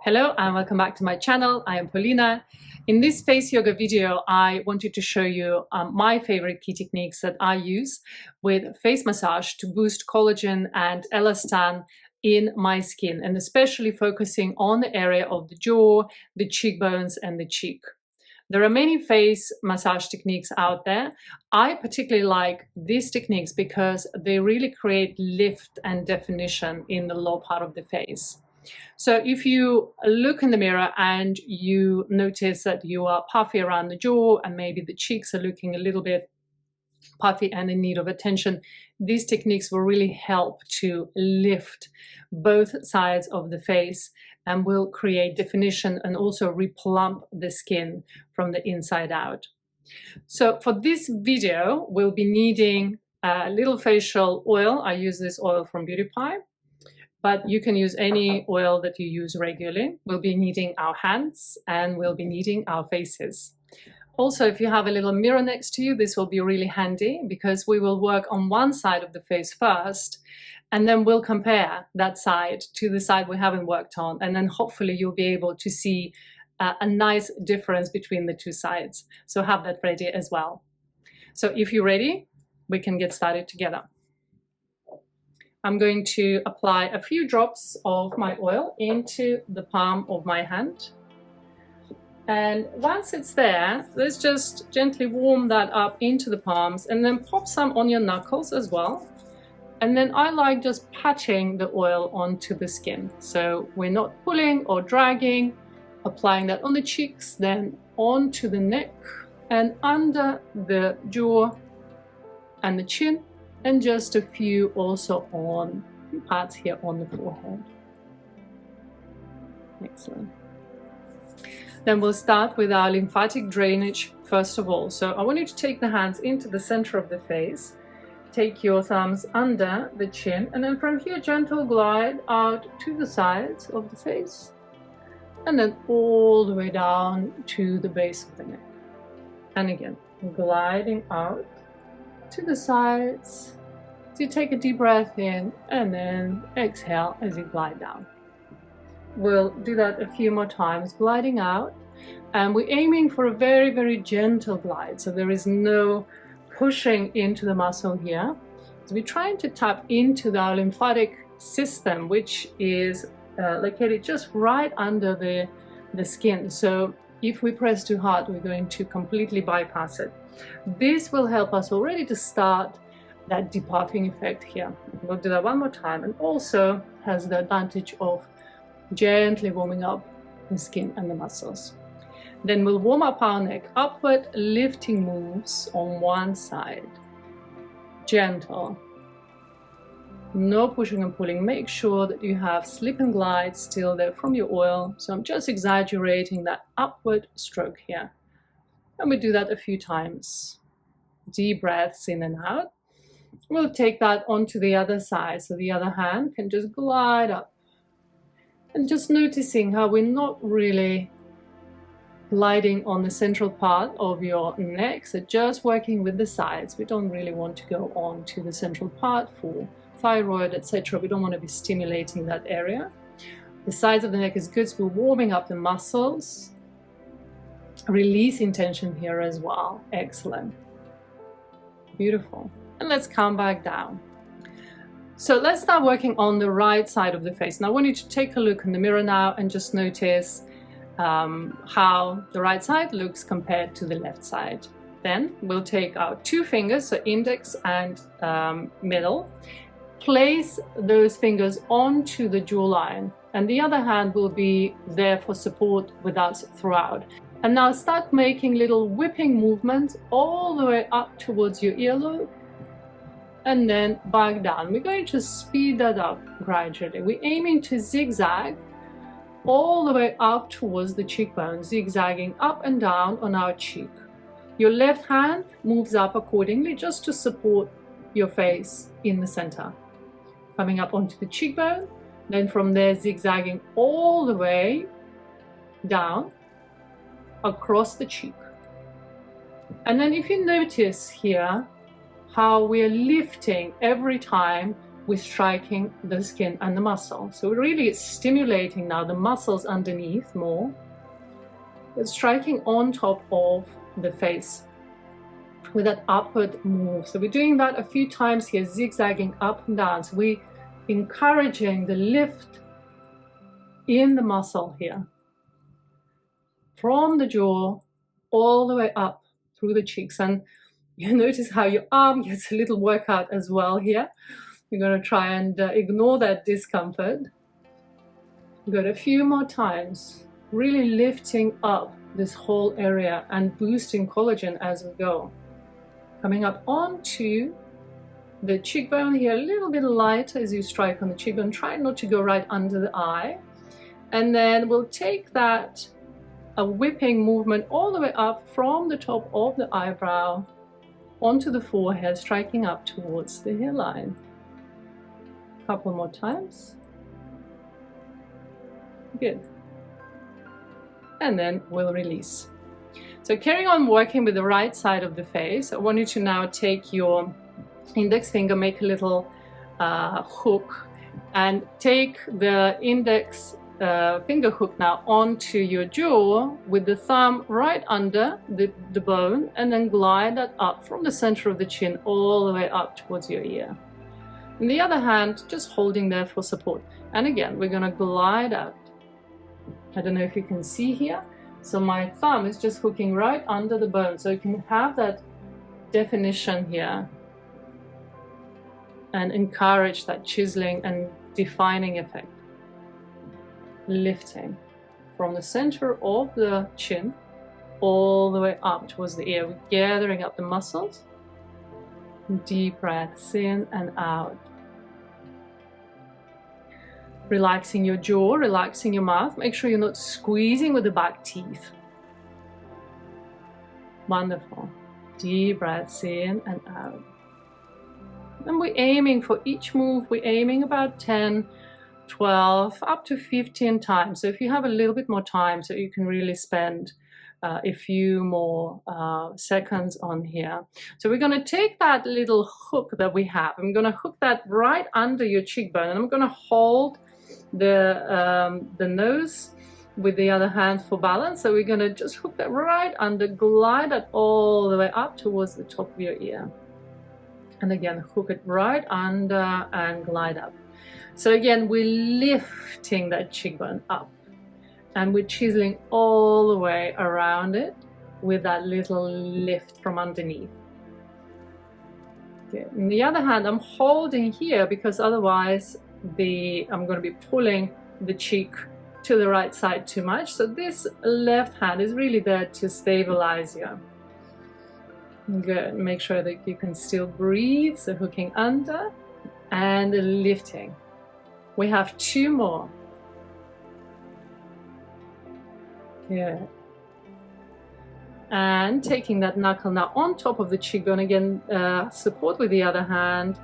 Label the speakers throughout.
Speaker 1: Hello and welcome back to my channel. I am Polina. In this face yoga video, I wanted to show you my favorite key techniques that I use with face massage to boost collagen and elastin in my skin, and especially focusing on the area of the jaw, the cheekbones and the cheek. There are many face massage techniques out there. I particularly like these techniques because they really create lift and definition in the lower part of the face. So if you look in the mirror and you notice that you are puffy around the jaw and maybe the cheeks are looking a little bit puffy and in need of attention, these techniques will really help to lift both sides of the face and will create definition and also re-plump the skin from the inside out. So for this video, we'll be needing a little facial oil. I use this oil from Beauty Pie, but you can use any oil that you use regularly. We'll be needing our hands and we'll be needing our faces. Also, if you have a little mirror next to you, this will be really handy because we will work on one side of the face first, and then we'll compare that side to the side we haven't worked on. And then hopefully you'll be able to see a nice difference between the two sides. So have that ready as well. So if you're ready, we can get started together. I'm going to apply a few drops of my oil into the palm of my hand. And once it's there, let's just gently warm that up into the palms and then pop some on your knuckles as well. And then I like just patting the oil onto the skin. So we're not pulling or dragging, applying that on the cheeks, then onto the neck and under the jaw and the chin. And just a few also on parts here on the forehead. Excellent. Then we'll start with our lymphatic drainage first of all. So I want you to take the hands into the center of the face. Take your thumbs under the chin, and then from here gentle glide out to the sides of the face. And then all the way down to the base of the neck. And again, gliding out to the sides. So you take a deep breath in and then exhale as you glide down. We'll do that a few more times, gliding out, and we're aiming for a very, very gentle glide. So there is no pushing into the muscle here. So we're trying to tap into our lymphatic system, which is located just right under the skin. So if we press too hard, we're going to completely bypass it. This will help us already to start that depuffing effect here. We'll do that one more time, and also has the advantage of gently warming up the skin and the muscles. Then we'll warm up our neck, upward lifting moves on one side. Gentle. No pushing and pulling. Make sure that you have slip and glide still there from your oil. So I'm just exaggerating that upward stroke here. And we do that a few times. Deep breaths in and out. We'll take that onto the other side. So the other hand can just glide up. And just noticing how we're not really gliding on the central part of your neck. So just working with the sides. We don't really want to go on to the central part for thyroid, etc. We don't want to be stimulating that area. The sides of the neck is good, so we're warming up the muscles. Releasing tension here as well. Excellent. Beautiful. And let's come back down. So let's start working on the right side of the face. Now I want you to take a look in the mirror now and just notice how the right side looks compared to the left side. Then we'll take our two fingers, so index and middle, place those fingers onto the jawline, and the other hand will be there for support with us throughout. And now start making little whipping movements all the way up towards your earlobe and then back down. We're going to speed that up gradually. We're aiming to zigzag all the way up towards the cheekbone, zigzagging up and down on our cheek. Your left hand moves up accordingly just to support your face in the center. Coming up onto the cheekbone, then from there zigzagging all the way down across the cheek. And then if you notice here how we're lifting every time we're striking the skin and the muscle. So we're really stimulating now the muscles underneath more. We're striking on top of the face with that upward move. So we're doing that a few times here, zigzagging up and down. So we're encouraging the lift in the muscle here, from the jaw all the way up through the cheeks. And you notice how your arm gets a little workout as well here. You're going to try and ignore that discomfort. We've got a few more times, really lifting up this whole area and boosting collagen as we go. Coming up onto the cheekbone here, a little bit lighter as you strike on the cheekbone. Try not to go right under the eye. And then we'll take that a whipping movement all the way up from the top of the eyebrow onto the forehead, striking up towards the hairline. Couple more times. Good. And then we'll release. So carrying on working with the right side of the face, I want you to now take your index finger, make a little hook, and take the index finger hook now onto your jaw with the thumb right under the bone, and then glide that up from the center of the chin all the way up towards your ear. And the other hand just holding there for support. And again, we're going to glide out. I don't know if you can see here. So my thumb is just hooking right under the bone, so you can have that definition here and encourage that chiseling and defining effect. Lifting from the center of the chin all the way up towards the ear. We're gathering up the muscles. Deep breaths in and out. Relaxing your jaw, relaxing your mouth. Make sure you're not squeezing with the back teeth. Wonderful. Deep breaths in and out. And we're aiming for each move, we're aiming about 10, 12, up to 15 times. So if you have a little bit more time, so you can really spend a few more seconds on here. So we're going to take that little hook that we have. I'm going to hook that right under your cheekbone, and I'm going to hold the nose with the other hand for balance. So we're going to just hook that right under, glide it all the way up towards the top of your ear. And again, hook it right under and glide up. So again, we're lifting that cheekbone up. And we're chiseling all the way around it with that little lift from underneath. Okay. On the other hand, I'm holding here because otherwise I'm going to be pulling the cheek to the right side too much. So this left hand is really there to stabilize you. Good. Make sure that you can still breathe. So hooking under and lifting. We have two more. Good. And taking that knuckle now on top of the cheekbone again, support with the other hand,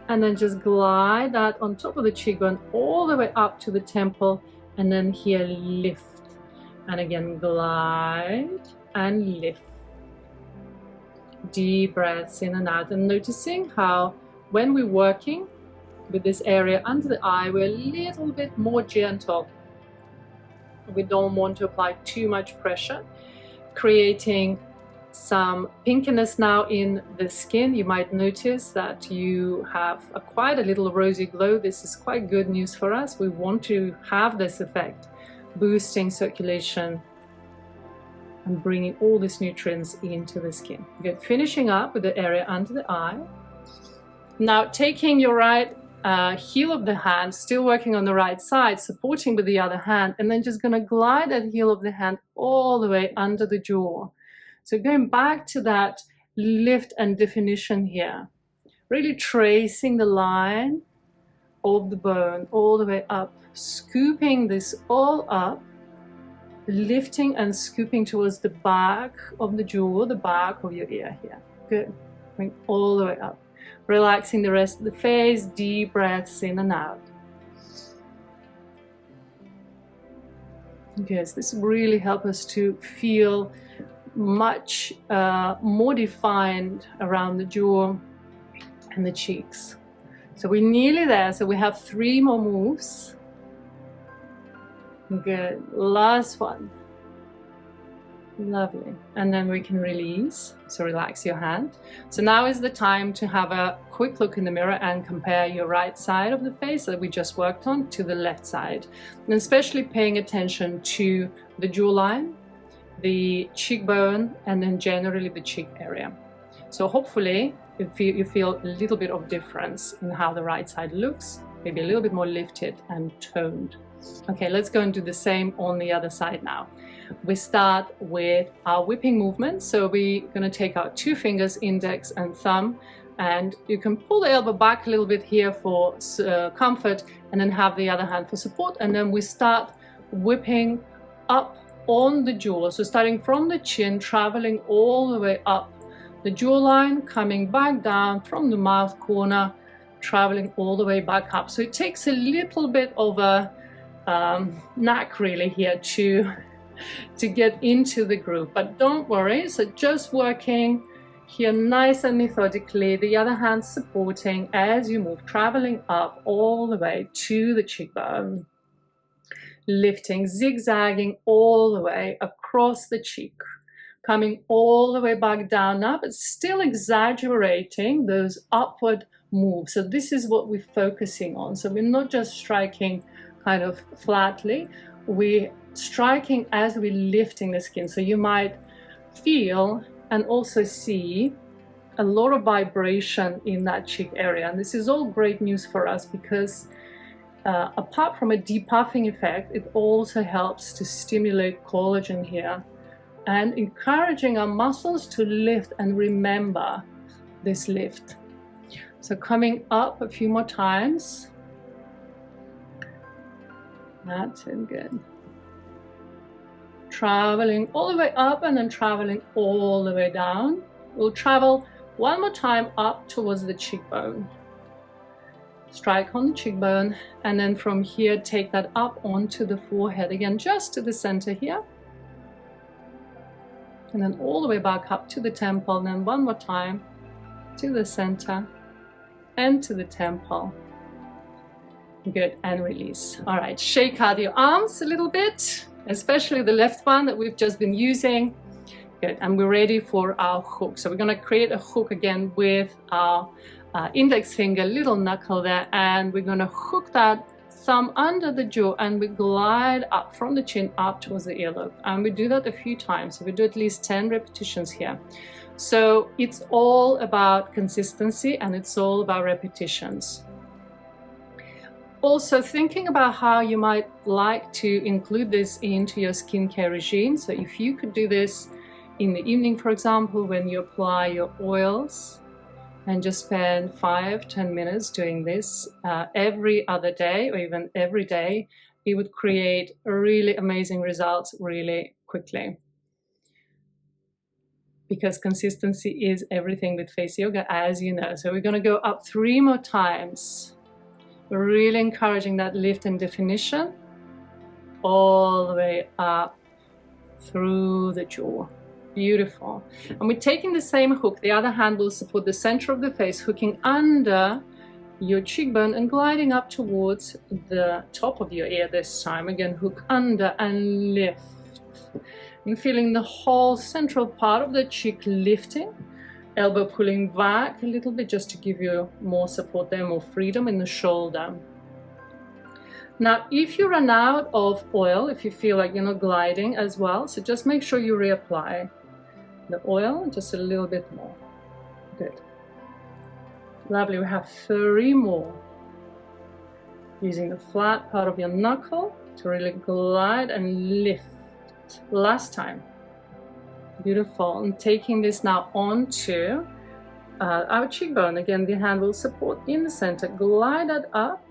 Speaker 1: and then just glide that on top of the cheekbone all the way up to the temple, and then here lift, and again glide and lift. Deep breaths in and out, and noticing how when we're working with this area under the eye, we're a little bit more gentle. We don't want to apply too much pressure, creating some pinkiness now in the skin. You might notice that you have quite a little rosy glow. This is quite good news for us. We want to have this effect, boosting circulation and bringing all these nutrients into the skin. Good. Finishing up with the area under the eye. Now taking your right heel of the hand, still working on the right side, supporting with the other hand, and then just going to glide that heel of the hand all the way under the jaw. So going back to that lift and definition here, really tracing the line of the bone all the way up, scooping this all up, lifting and scooping towards the back of the jaw, the back of your ear here. Good. Going all the way up. Relaxing the rest of the face, deep breaths in and out. Yes, this really helps us to feel much more defined around the jaw and the cheeks. So we're nearly there. So we have 3 more moves. Good. Last one. Lovely. And then we can release. So relax your hand. So now is the time to have a quick look in the mirror and compare your right side of the face that we just worked on to the left side. And especially paying attention to the jawline, the cheekbone, and then generally the cheek area. So hopefully you feel a little bit of difference in how the right side looks, maybe a little bit more lifted and toned. Okay, let's go and do the same on the other side now. We start with our whipping movement. So we're going to take our 2 fingers, index and thumb, and you can pull the elbow back a little bit here for comfort, and then have the other hand for support. And then we start whipping up on the jaw. So starting from the chin, traveling all the way up the jawline, coming back down from the mouth corner, traveling all the way back up. So it takes a little bit of a knack really here to get into the groove, but don't worry. So just working here nice and methodically, the other hand supporting as you move, traveling up all the way to the cheekbone, lifting, zigzagging all the way across the cheek, coming all the way back down now, but still exaggerating those upward moves. So this is what we're focusing on. So we're not just striking kind of flatly, we're striking as we're lifting the skin. So you might feel and also see a lot of vibration in that cheek area. And this is all great news for us because apart from a depuffing effect, it also helps to stimulate collagen here and encouraging our muscles to lift and remember this lift. So coming up a few more times. That's it, good. Traveling all the way up and then traveling all the way down. We'll travel one more time up towards the cheekbone. Strike on the cheekbone, and then from here take that up onto the forehead again, just to the center here. And then all the way back up to the temple, and then one more time to the center and to the temple. Good, and release. All right, shake out your arms a little bit, especially the left one that we've just been using. Good, and we're ready for our hook. So we're going to create a hook again with our index finger, little knuckle there, and we're going to hook that thumb under the jaw, and we glide up from the chin up towards the earlobe. And we do that a few times. So we do at least 10 repetitions here. So it's all about consistency and it's all about repetitions. Also thinking about how you might like to include this into your skincare regime. So if you could do this in the evening, for example, when you apply your oils, and just spend 5-10 minutes doing this every other day or even every day, it would create really amazing results really quickly. Because consistency is everything with face yoga, as you know. So we're going to go up 3 more times. We're really encouraging that lift and definition all the way up through the jaw. Beautiful. And we're taking the same hook. The other hand will support the center of the face, hooking under your cheekbone and gliding up towards the top of your ear this time. Again, hook under and lift. And feeling the whole central part of the cheek lifting. Elbow pulling back a little bit just to give you more support there, more freedom in the shoulder. Now, if you run out of oil, if you feel like you're not gliding as well, so just make sure you reapply the oil just a little bit more. Good. Lovely. We have 3 more. Using the flat part of your knuckle to really glide and lift. Last time. Beautiful. And taking this now onto our cheekbone. Again, the hand will support in the center. Glide it up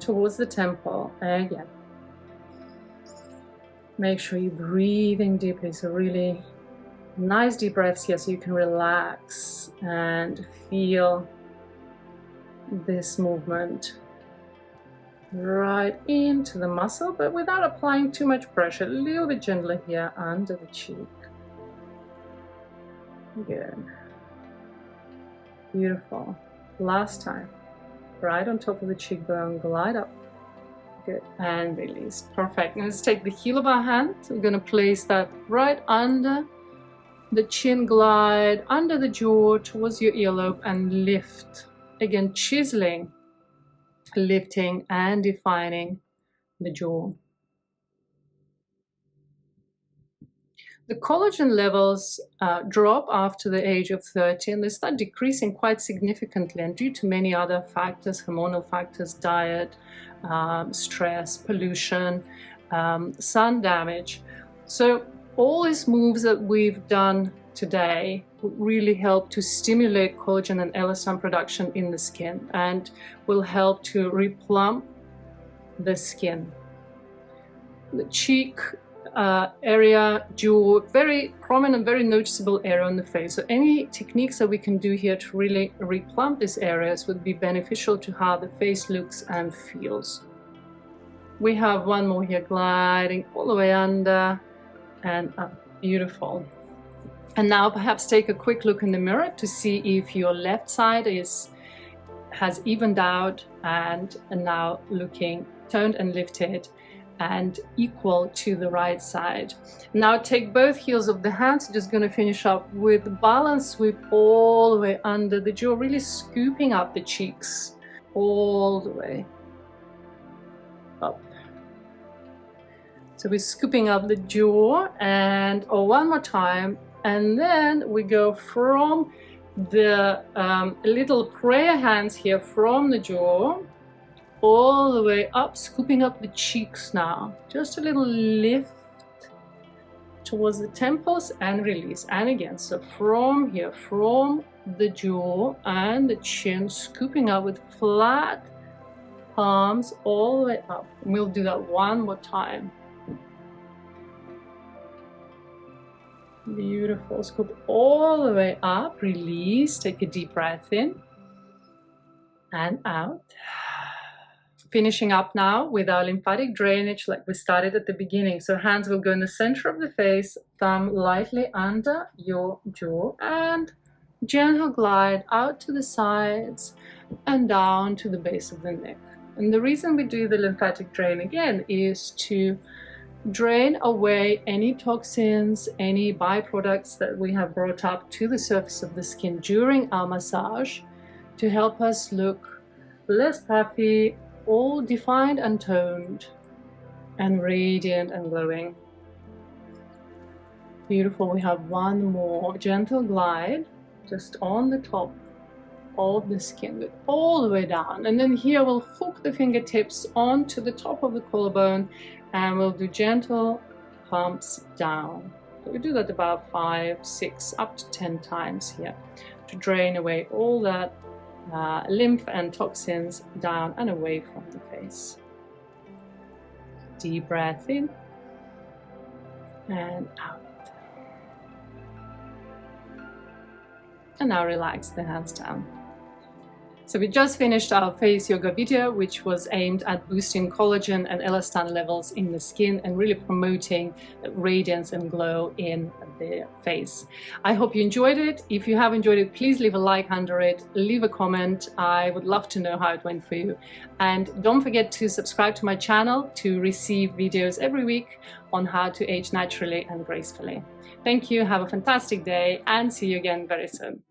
Speaker 1: towards the temple. Again. Make sure you're breathing deeply. So really nice deep breaths here so you can relax and feel this movement right into the muscle, but without applying too much pressure. A little bit gentler here under the cheek. Good. Beautiful. Last time. right on top of the cheekbone, glide up. Good, and release. Perfect. Now let's take the heel of our hand. We're going to place that right under the chin, glide under the jaw towards your earlobe and lift. Again, chiseling, lifting and defining the jaw. The collagen levels drop after the age of 30, and they start decreasing quite significantly, and due to many other factors, hormonal factors, diet, stress, pollution, sun damage. So all these moves that we've done today really help to stimulate collagen and elastin production in the skin, and will help to replump the skin. The cheek area, jaw, very prominent, very noticeable area on the face. So any techniques that we can do here to really replump these areas would be beneficial to how the face looks and feels. We have one more here, gliding all the way under and up. Beautiful. And now perhaps take a quick look in the mirror to see if your left side has evened out and now looking toned and lifted and equal to the right side. Now take both heels of the hands. Just going to finish up with balance sweep all the way under the jaw, really scooping up the cheeks all the way up. So we're scooping up the jaw, and one more time, and then we go from the little prayer hands here from the jaw all the way up, scooping up the cheeks now. Just a little lift towards the temples and release. And again, so from here, from the jaw and the chin, scooping up with flat palms all the way up. And we'll do that one more time. Beautiful. Scoop all the way up, release, take a deep breath in and out. Finishing up now with our lymphatic drainage like we started at the beginning. So hands will go in the center of the face, thumb lightly under your jaw, and gentle glide out to the sides and down to the base of the neck. And the reason we do the lymphatic drain again is to drain away any toxins, any byproducts that we have brought up to the surface of the skin during our massage, to help us look less puffy, all defined and toned and radiant and glowing. Beautiful. We have one more gentle glide just on the top of the skin, all the way down, and then here we'll hook the fingertips onto the top of the collarbone and we'll do gentle pumps down. So we do that about 5, 6, up to 10 times here to drain away all that lymph and toxins down and away from the face. Deep breath in and out. And now relax the hands down. So we just finished our face yoga video, which was aimed at boosting collagen and elastin levels in the skin and really promoting radiance and glow in the face. I hope you enjoyed it. If you have enjoyed it, please leave a like under it, leave a comment. I would love to know how it went for you. And don't forget to subscribe to my channel to receive videos every week on how to age naturally and gracefully. Thank you, have a fantastic day, and see you again very soon.